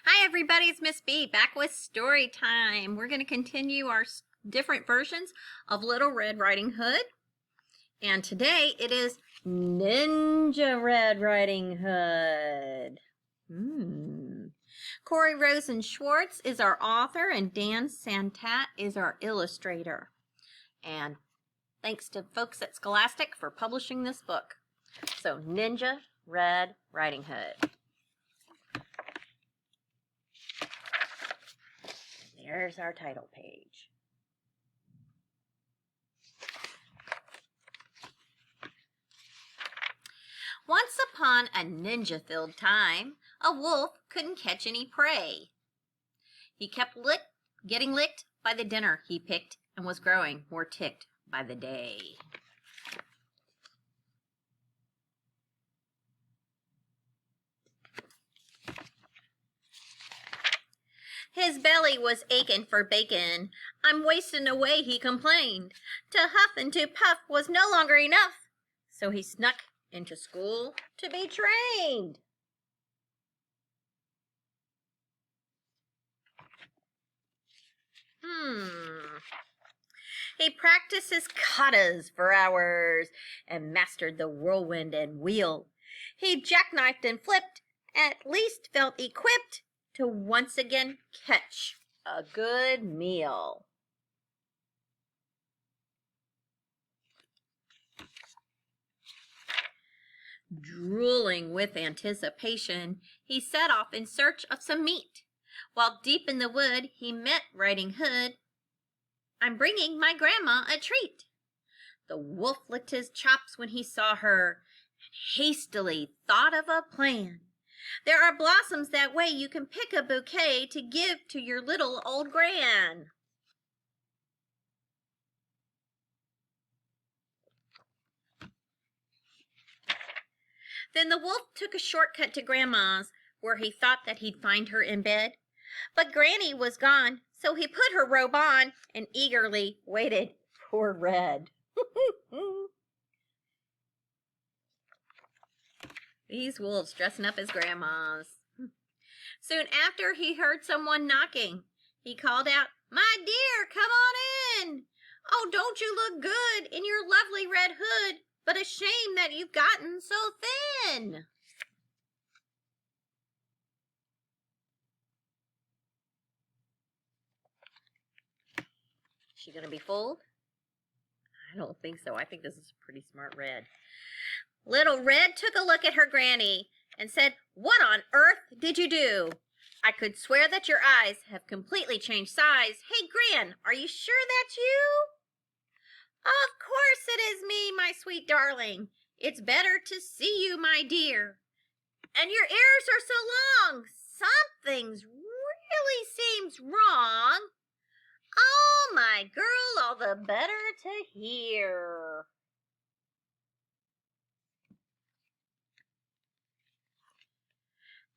Hi everybody, it's Miss B back with story time. We're going to continue our different versions of Little Red Riding Hood. And today it is Ninja Red Riding Hood. Corey Rosen Schwartz is our author and Dan Santat is our illustrator. And thanks to folks at Scholastic for publishing this book. So Ninja Red Riding Hood. There's our title page. Once upon a ninja-filled time, a wolf couldn't catch any prey. He kept getting licked by the dinner he picked and was growing more ticked by the day. His belly was aching for bacon. I'm wasting away, he complained. To huff and to puff was no longer enough. So he snuck into school to be trained. He practiced his katas for hours and mastered the whirlwind and wheel. He jackknifed and flipped, at least felt equipped to once again catch a good meal. Drooling with anticipation, he set off in search of some meat. While deep in the wood, he met Riding Hood. I'm bringing my grandma a treat. The wolf licked his chops when he saw her and hastily thought of a plan. There are blossoms that way you can pick a bouquet to give to your little old gran. Then the wolf took a shortcut to Grandma's, where he thought that he'd find her in bed. But Granny was gone, so he put her robe on and eagerly waited for Red. These wolves dressing up as grandmas. Soon after, he heard someone knocking. He called out, "My dear, come on in. Oh, don't you look good in your lovely red hood, but a shame that you've gotten so thin." Is she going to be fooled? I don't think so. I think this is a pretty smart Red. Little Red took a look at her granny and said, "What on earth did you do? I could swear that your eyes have completely changed size. Hey, Gran, are you sure that's you?" "Of course it is me, my sweet darling. It's better to see you, my dear. And your ears are so long. Something's really seems wrong. Oh, my girl, all the better to hear."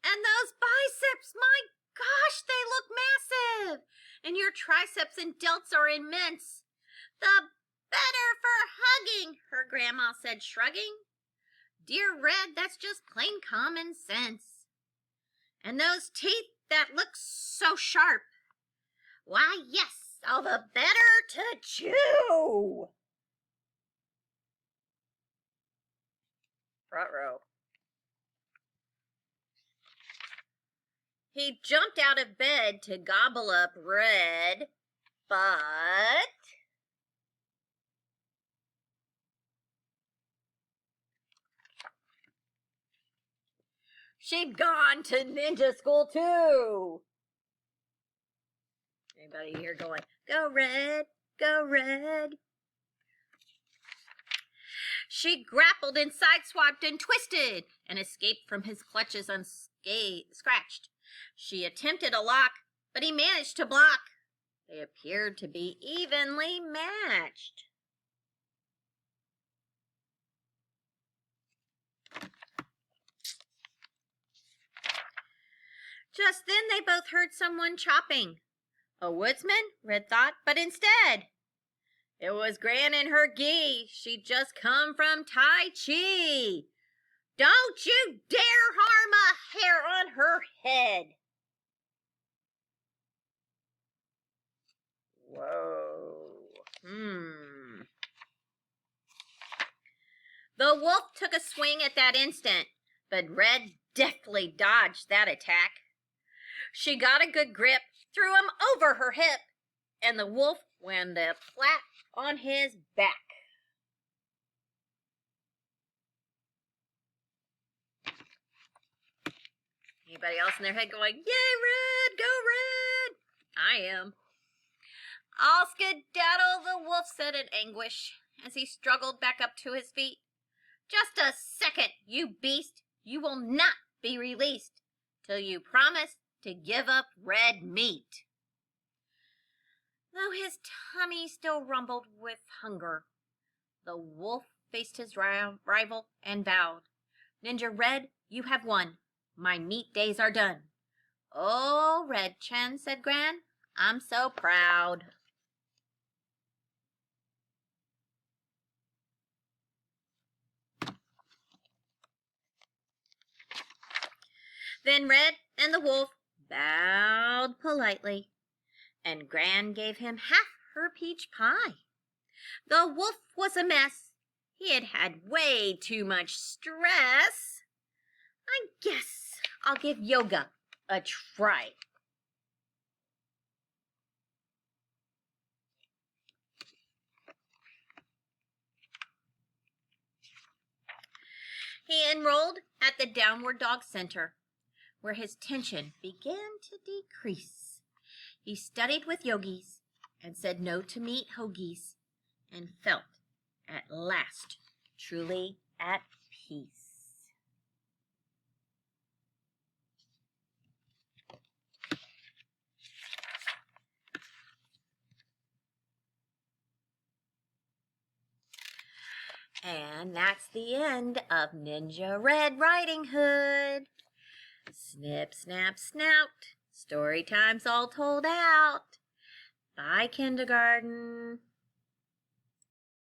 "And those biceps, my gosh, they look massive. And your triceps and delts are immense. The better for hugging," her grandma said, shrugging. "Dear Red, that's just plain common sense. And those teeth that look so sharp, why, yes, all the better to chew." Front row. He jumped out of bed to gobble up Red, but she'd gone to ninja school too. Anybody here going, "Go Red, go Red"? She grappled and sideswiped and twisted and escaped from his clutches unscratched. She attempted a lock, but he managed to block. They appeared to be evenly matched. Just then they both heard someone chopping. A woodsman, Red thought, but instead, it was Gran and her gi. She'd just come from Tai Chi. "Don't you dare harm a hair on her head." wolf took a swing at that instant, but Red deftly dodged that attack. She got a good grip, threw him over her hip, and the wolf went flat on his back. Anybody else in their head going, "Yay, Red! Go Red!" I am. "I'll skedaddle," the wolf said in anguish as he struggled back up to his feet. "Just a second, you beast. You will not be released till you promise to give up red meat." Though his tummy still rumbled with hunger, the wolf faced his rival and vowed, "Ninja Red, you have won. My meat days are done." "Oh, Red Chan," said Gran, "I'm so proud." Then Red and the wolf bowed politely, and Gran gave him half her peach pie. The wolf was a mess. He had had way too much stress. I guess I'll give yoga a try. He enrolled at the Downward Dog Center, where his tension began to decrease. He studied with yogis and said no to meat hoagies and felt at last truly at peace. And that's the end of Ninja Red Riding Hood. Snip, snap, snout. Story time's all told out. Bye, kindergarten.